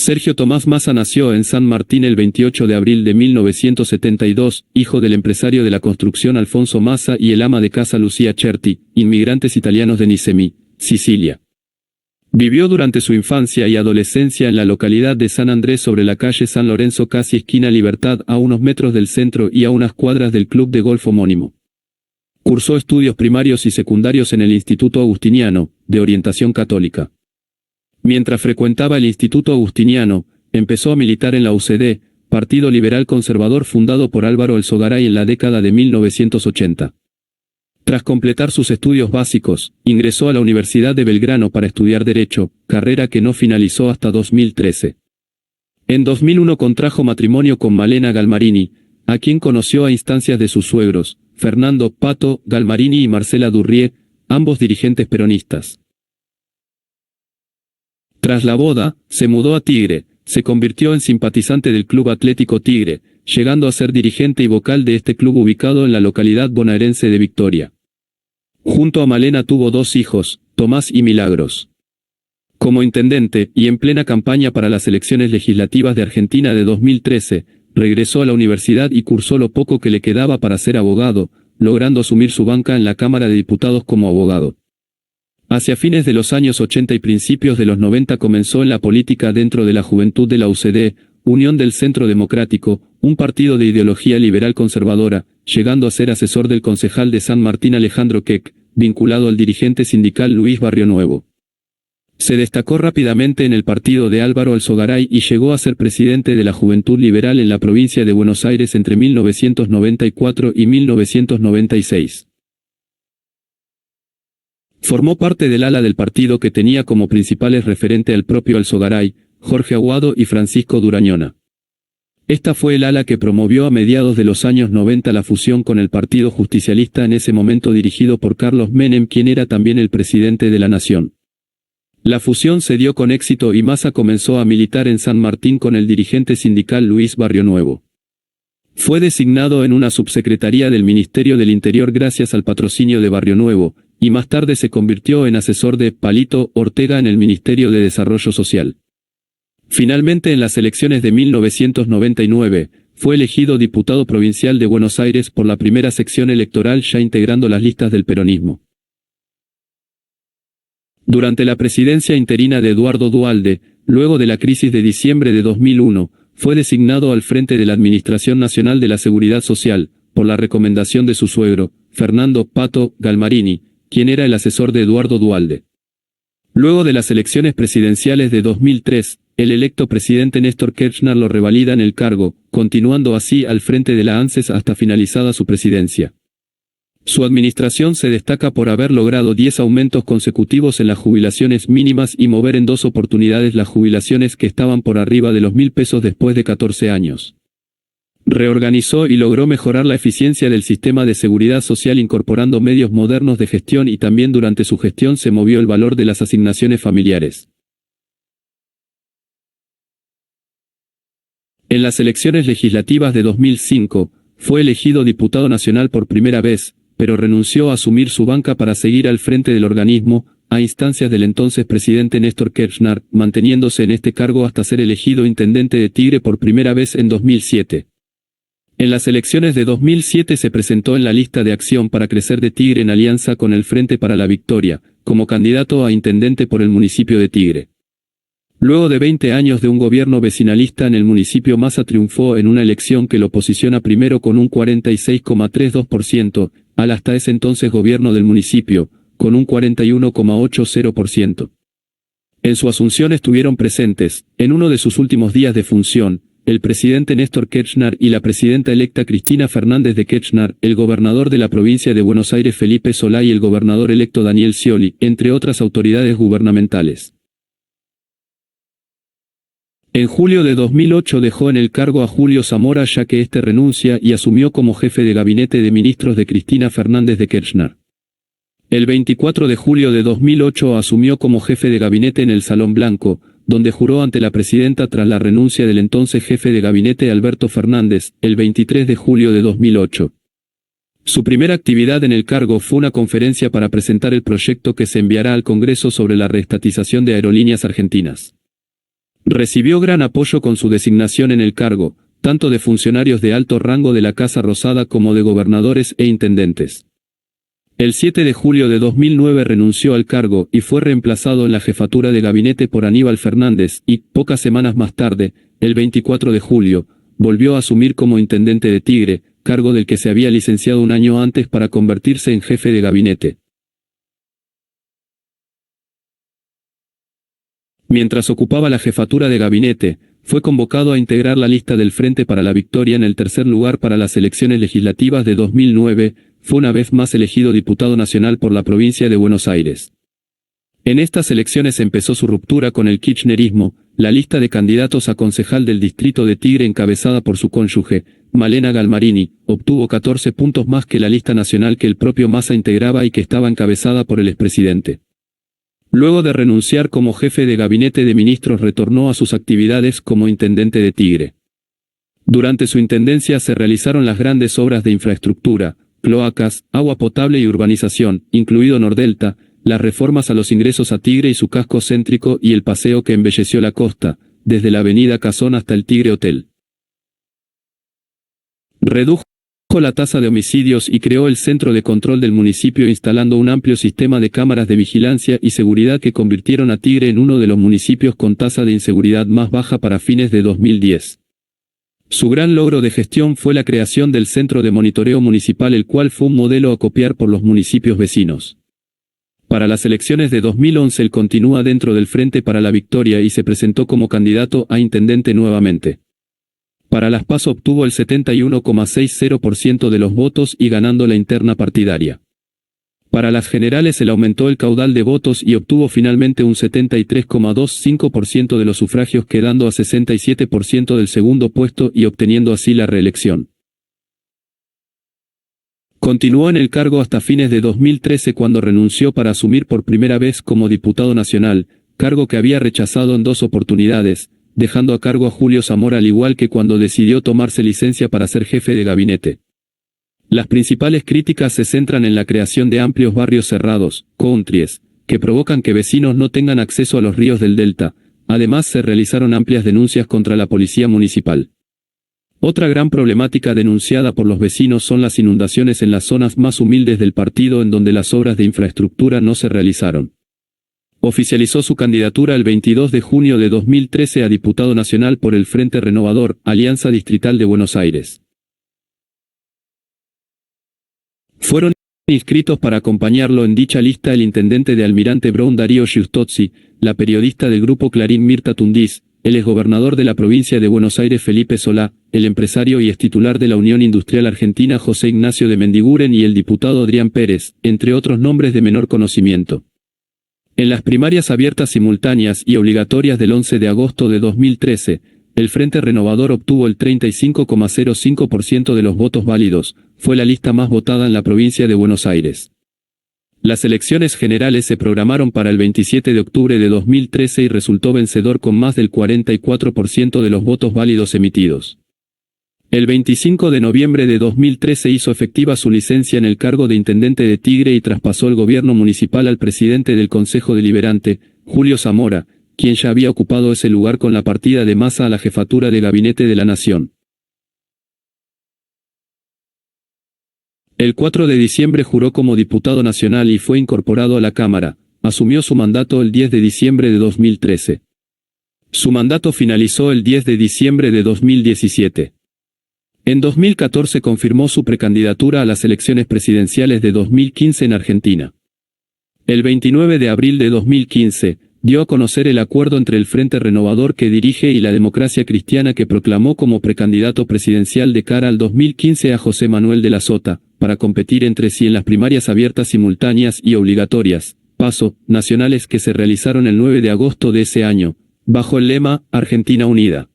Sergio Tomás Massa nació en San Martín el 28 de abril de 1972, hijo del empresario de la construcción Alfonso Massa y el ama de casa Lucía Certi, inmigrantes italianos de Nicemi, Sicilia. Vivió durante su infancia y adolescencia en la localidad de San Andrés sobre la calle San Lorenzo casi esquina Libertad a unos metros del centro y a unas cuadras del club de golf homónimo. Cursó estudios primarios y secundarios en el Instituto Agustiniano, de orientación católica. Mientras frecuentaba el Instituto Agustiniano, empezó a militar en la UCD, Partido Liberal Conservador fundado por Álvaro Elsogaray en la década de 1980. Tras completar sus estudios básicos, ingresó a la Universidad de Belgrano para estudiar Derecho, carrera que no finalizó hasta 2013. En 2001 contrajo matrimonio con Malena Galmarini, a quien conoció a instancias de sus suegros, Fernando Pato Galmarini y Marcela Durrié, ambos dirigentes peronistas. Tras la boda, se mudó a Tigre, se convirtió en simpatizante del Club Atlético Tigre, llegando a ser dirigente y vocal de este club ubicado en la localidad bonaerense de Victoria. Junto a Malena tuvo 2 hijos, Tomás y Milagros. Como intendente, y en plena campaña para las elecciones legislativas de Argentina de 2013, regresó a la universidad y cursó lo poco que le quedaba para ser abogado, logrando asumir su banca en la Cámara de Diputados como abogado. Hacia fines de los años 80 y principios de los 90 comenzó en la política dentro de la juventud de la UCD, Unión del Centro Democrático, un partido de ideología liberal conservadora, llegando a ser asesor del concejal de San Martín Alejandro Keck, vinculado al dirigente sindical Luis Barrionuevo. Se destacó rápidamente en el partido de Álvaro Elsogaray y llegó a ser presidente de la Juventud Liberal en la provincia de Buenos Aires entre 1994 y 1996. Formó parte del ala del partido que tenía como principales referente al propio Elsogaray, Jorge Aguado y Francisco Durañona. Esta fue el ala que promovió a mediados de los años 90 la fusión con el Partido Justicialista en ese momento dirigido por Carlos Menem, quien era también el presidente de la nación. La fusión se dio con éxito y Massa comenzó a militar en San Martín con el dirigente sindical Luis Barrionuevo. Fue designado en una subsecretaría del Ministerio del Interior gracias al patrocinio de Barrionuevo, y más tarde se convirtió en asesor de Palito Ortega en el Ministerio de Desarrollo Social. Finalmente en las elecciones de 1999, fue elegido diputado provincial de Buenos Aires por la primera sección electoral ya integrando las listas del peronismo. Durante la presidencia interina de Eduardo Duhalde, luego de la crisis de diciembre de 2001, fue designado al frente de la Administración Nacional de la Seguridad Social, por la recomendación de su suegro, Fernando Pato Galmarini, quien era el asesor de Eduardo Duhalde. Luego de las elecciones presidenciales de 2003, el electo presidente Néstor Kirchner lo revalida en el cargo, continuando así al frente de la ANSES hasta finalizada su presidencia. Su administración se destaca por haber logrado 10 aumentos consecutivos en las jubilaciones mínimas y mover en 2 oportunidades las jubilaciones que estaban por arriba de los 1.000 pesos después de 14 años. Reorganizó y logró mejorar la eficiencia del sistema de seguridad social incorporando medios modernos de gestión y también durante su gestión se movió el valor de las asignaciones familiares. En las elecciones legislativas de 2005, fue elegido diputado nacional por primera vez, pero renunció a asumir su banca para seguir al frente del organismo, a instancias del entonces presidente Néstor Kirchner, manteniéndose en este cargo hasta ser elegido intendente de Tigre por primera vez en 2007. En las elecciones de 2007 se presentó en la lista de Acción para Crecer de Tigre en alianza con el Frente para la Victoria, como candidato a intendente por el municipio de Tigre. Luego de 20 años de un gobierno vecinalista en el municipio, Massa triunfó en una elección que lo posiciona primero con un 46,32%, al hasta ese entonces gobierno del municipio, con un 41,80%. En su asunción estuvieron presentes, en uno de sus últimos días de función, el presidente Néstor Kirchner y la presidenta electa Cristina Fernández de Kirchner, el gobernador de la provincia de Buenos Aires Felipe Solá y el gobernador electo Daniel Scioli, entre otras autoridades gubernamentales. En julio de 2008 dejó en el cargo a Julio Zamora ya que éste renuncia y asumió como jefe de gabinete de ministros de Cristina Fernández de Kirchner. El 24 de julio de 2008 asumió como jefe de gabinete en el Salón Blanco, donde juró ante la presidenta tras la renuncia del entonces jefe de gabinete Alberto Fernández, el 23 de julio de 2008. Su primera actividad en el cargo fue una conferencia para presentar el proyecto que se enviará al Congreso sobre la reestatización de Aerolíneas Argentinas. Recibió gran apoyo con su designación en el cargo, tanto de funcionarios de alto rango de la Casa Rosada como de gobernadores e intendentes. El 7 de julio de 2009 renunció al cargo y fue reemplazado en la jefatura de gabinete por Aníbal Fernández y, pocas semanas más tarde, el 24 de julio, volvió a asumir como intendente de Tigre, cargo del que se había licenciado un año antes para convertirse en jefe de gabinete. Mientras ocupaba la jefatura de gabinete, fue convocado a integrar la lista del Frente para la Victoria en el tercer lugar para las elecciones legislativas de 2009, fue una vez más elegido diputado nacional por la provincia de Buenos Aires. En estas elecciones empezó su ruptura con el kirchnerismo, la lista de candidatos a concejal del distrito de Tigre encabezada por su cónyuge, Malena Galmarini, obtuvo 14 puntos más que la lista nacional que el propio Massa integraba y que estaba encabezada por el expresidente. Luego de renunciar como jefe de gabinete de ministros retornó a sus actividades como intendente de Tigre. Durante su intendencia se realizaron las grandes obras de infraestructura, cloacas, agua potable y urbanización, incluido Nordelta, las reformas a los ingresos a Tigre y su casco céntrico y el paseo que embelleció la costa, desde la avenida Cazón hasta el Tigre Hotel. Redujo la tasa de homicidios y creó el centro de control del municipio instalando un amplio sistema de cámaras de vigilancia y seguridad que convirtieron a Tigre en uno de los municipios con tasa de inseguridad más baja para fines de 2010. Su gran logro de gestión fue la creación del Centro de Monitoreo Municipal, el cual fue un modelo a copiar por los municipios vecinos. Para las elecciones de 2011 él continúa dentro del Frente para la Victoria y se presentó como candidato a intendente nuevamente. Para las PASO obtuvo el 71,60% de los votos y ganando la interna partidaria. Para las generales él aumentó el caudal de votos y obtuvo finalmente un 73,25% de los sufragios, quedando a 67% del segundo puesto y obteniendo así la reelección. Continuó en el cargo hasta fines de 2013 cuando renunció para asumir por primera vez como diputado nacional, cargo que había rechazado en 2 oportunidades, dejando a cargo a Julio Zamora al igual que cuando decidió tomarse licencia para ser jefe de gabinete. Las principales críticas se centran en la creación de amplios barrios cerrados, countries, que provocan que vecinos no tengan acceso a los ríos del delta. Además se realizaron amplias denuncias contra la policía municipal. Otra gran problemática denunciada por los vecinos son las inundaciones en las zonas más humildes del partido en donde las obras de infraestructura no se realizaron. Oficializó su candidatura el 22 de junio de 2013 a diputado nacional por el Frente Renovador, Alianza Distrital de Buenos Aires. Fueron inscritos para acompañarlo en dicha lista el intendente de Almirante Brown Darío Giustozzi, la periodista del grupo Clarín Mirta Tundiz, el exgobernador de la provincia de Buenos Aires Felipe Solá, el empresario y extitular de la Unión Industrial Argentina José Ignacio de Mendiguren y el diputado Adrián Pérez, entre otros nombres de menor conocimiento. En las primarias abiertas simultáneas y obligatorias del 11 de agosto de 2013, el Frente Renovador obtuvo el 35,05% de los votos válidos, fue la lista más votada en la provincia de Buenos Aires. Las elecciones generales se programaron para el 27 de octubre de 2013 y resultó vencedor con más del 44% de los votos válidos emitidos. El 25 de noviembre de 2013 hizo efectiva su licencia en el cargo de intendente de Tigre y traspasó el gobierno municipal al presidente del Consejo Deliberante, Julio Zamora, quien ya había ocupado ese lugar con la partida de Massa a la jefatura de gabinete de la Nación. El 4 de diciembre juró como diputado nacional y fue incorporado a la Cámara. Asumió su mandato el 10 de diciembre de 2013. Su mandato finalizó el 10 de diciembre de 2017. En 2014 confirmó su precandidatura a las elecciones presidenciales de 2015 en Argentina. El 29 de abril de 2015, dio a conocer el acuerdo entre el Frente Renovador que dirige y la Democracia Cristiana que proclamó como precandidato presidencial de cara al 2015 a José Manuel de la Sota, para competir entre sí en las primarias abiertas simultáneas y obligatorias, PASO, nacionales que se realizaron el 9 de agosto de ese año, bajo el lema Argentina Unida.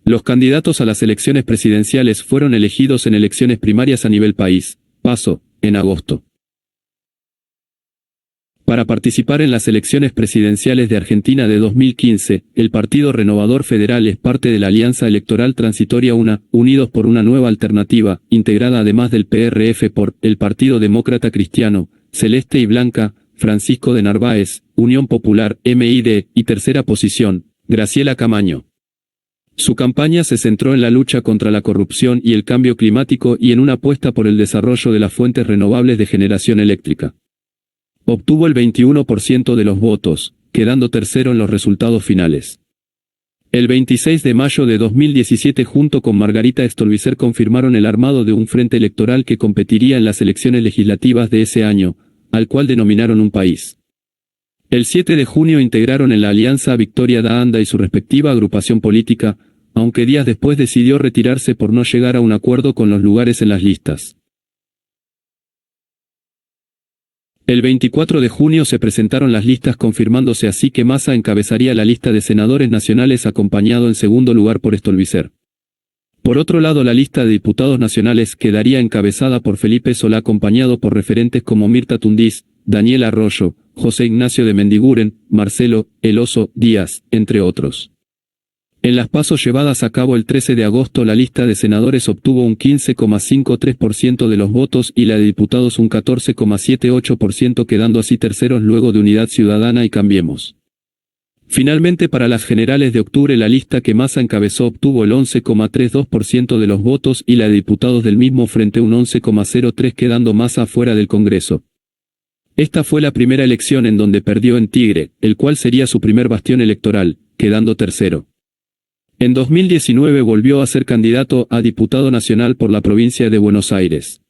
Los candidatos a las elecciones presidenciales fueron elegidos en elecciones primarias a nivel país, PASO, en agosto. Para participar en las elecciones presidenciales de Argentina de 2015, el Partido Renovador Federal es parte de la Alianza Electoral Transitoria Unidos por una Nueva Alternativa, integrada además del PRF por el Partido Demócrata Cristiano, Celeste y Blanca, Francisco de Narváez, Unión Popular, MID, y Tercera Posición, Graciela Camaño. Su campaña se centró en la lucha contra la corrupción y el cambio climático y en una apuesta por el desarrollo de las fuentes renovables de generación eléctrica. Obtuvo el 21% de los votos, quedando tercero en los resultados finales. El 26 de mayo de 2017 junto con Margarita Stolbizer confirmaron el armado de un frente electoral que competiría en las elecciones legislativas de ese año, al cual denominaron Un País. El 7 de junio integraron en la alianza Victoria da Anda y su respectiva agrupación política, aunque días después decidió retirarse por no llegar a un acuerdo con los lugares en las listas. El 24 de junio se presentaron las listas confirmándose así que Massa encabezaría la lista de senadores nacionales acompañado en segundo lugar por Stolbizer. Por otro lado la lista de diputados nacionales quedaría encabezada por Felipe Solá acompañado por referentes como Mirta Tundiz, Daniel Arroyo, José Ignacio de Mendiguren, Marcelo, El Oso, Díaz, entre otros. En las PASO llevadas a cabo el 13 de agosto la lista de senadores obtuvo un 15,53% de los votos y la de diputados un 14,78% quedando así terceros luego de Unidad Ciudadana y Cambiemos. Finalmente para las generales de octubre la lista que Massa encabezó obtuvo el 11,32% de los votos y la de diputados del mismo frente un 11,03% quedando Massa fuera del Congreso. Esta fue la primera elección en donde perdió en Tigre, el cual sería su primer bastión electoral, quedando tercero. En 2019 volvió a ser candidato a diputado nacional por la provincia de Buenos Aires.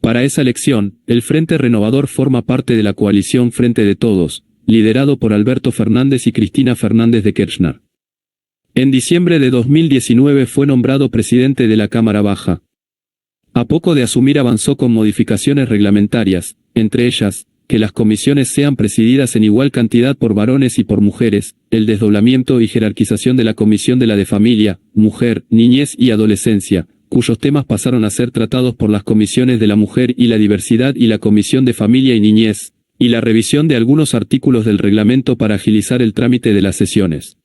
Para esa elección, el Frente Renovador forma parte de la coalición Frente de Todos, liderado por Alberto Fernández y Cristina Fernández de Kirchner. En diciembre de 2019 fue nombrado presidente de la Cámara Baja. A poco de asumir avanzó con modificaciones reglamentarias, entre ellas, que las comisiones sean presididas en igual cantidad por varones y por mujeres, el desdoblamiento y jerarquización de la Comisión de la de Familia, Mujer, Niñez y Adolescencia, cuyos temas pasaron a ser tratados por las comisiones de la Mujer y la Diversidad y la Comisión de Familia y Niñez, y la revisión de algunos artículos del reglamento para agilizar el trámite de las sesiones.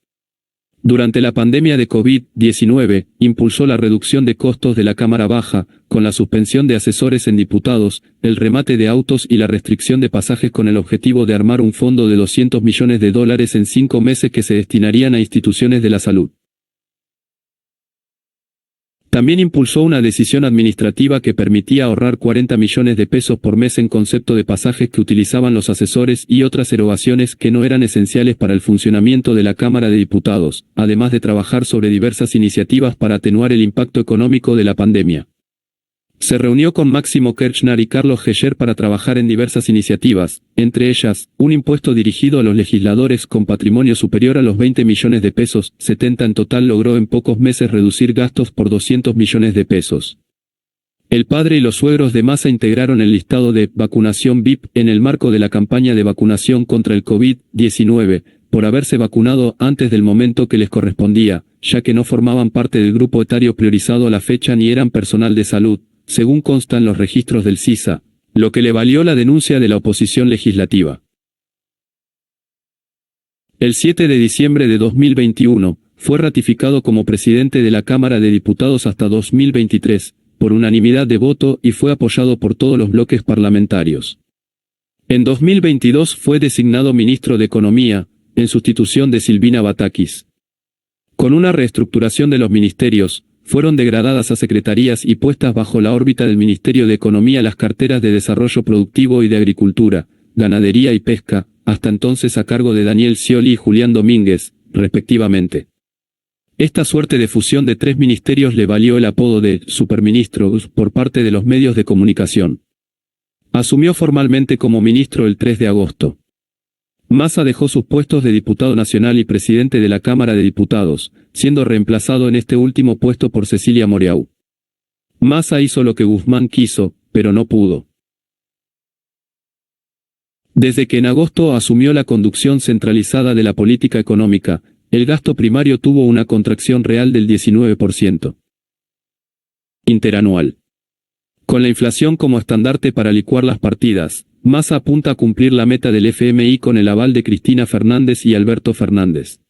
Durante la pandemia de COVID-19, impulsó la reducción de costos de la Cámara Baja, con la suspensión de asesores en diputados, el remate de autos y la restricción de pasajes con el objetivo de armar un fondo de $200 millones en 5 meses que se destinarían a instituciones de la salud. También impulsó una decisión administrativa que permitía ahorrar 40 millones de pesos por mes en concepto de pasajes que utilizaban los asesores y otras erogaciones que no eran esenciales para el funcionamiento de la Cámara de Diputados, además de trabajar sobre diversas iniciativas para atenuar el impacto económico de la pandemia. Se reunió con Máximo Kirchner y Carlos Geyer para trabajar en diversas iniciativas, entre ellas, un impuesto dirigido a los legisladores con patrimonio superior a los 20 millones de pesos, 70 en total logró en pocos meses reducir gastos por 200 millones de pesos. El padre y los suegros de Massa integraron el listado de vacunación VIP en el marco de la campaña de vacunación contra el COVID-19, por haberse vacunado antes del momento que les correspondía, ya que no formaban parte del grupo etario priorizado a la fecha ni eran personal de salud, según constan los registros del CISA, lo que le valió la denuncia de la oposición legislativa. El 7 de diciembre de 2021, fue ratificado como presidente de la Cámara de Diputados hasta 2023, por unanimidad de voto y fue apoyado por todos los bloques parlamentarios. En 2022 fue designado ministro de Economía, en sustitución de Silvina Batakis. Con una reestructuración de los ministerios, fueron degradadas a secretarías y puestas bajo la órbita del Ministerio de Economía las carteras de Desarrollo Productivo y de Agricultura, Ganadería y Pesca, hasta entonces a cargo de Daniel Scioli y Julián Domínguez, respectivamente. Esta suerte de fusión de 3 ministerios le valió el apodo de superministro por parte de los medios de comunicación. Asumió formalmente como ministro el 3 de agosto. Massa dejó sus puestos de diputado nacional y presidente de la Cámara de Diputados, siendo reemplazado en este último puesto por Cecilia Moreau. Massa hizo lo que Guzmán quiso, pero no pudo. Desde que en agosto asumió la conducción centralizada de la política económica, el gasto primario tuvo una contracción real del 19%. Interanual. Con la inflación como estandarte para licuar las partidas, Massa apunta a cumplir la meta del FMI con el aval de Cristina Fernández y Alberto Fernández.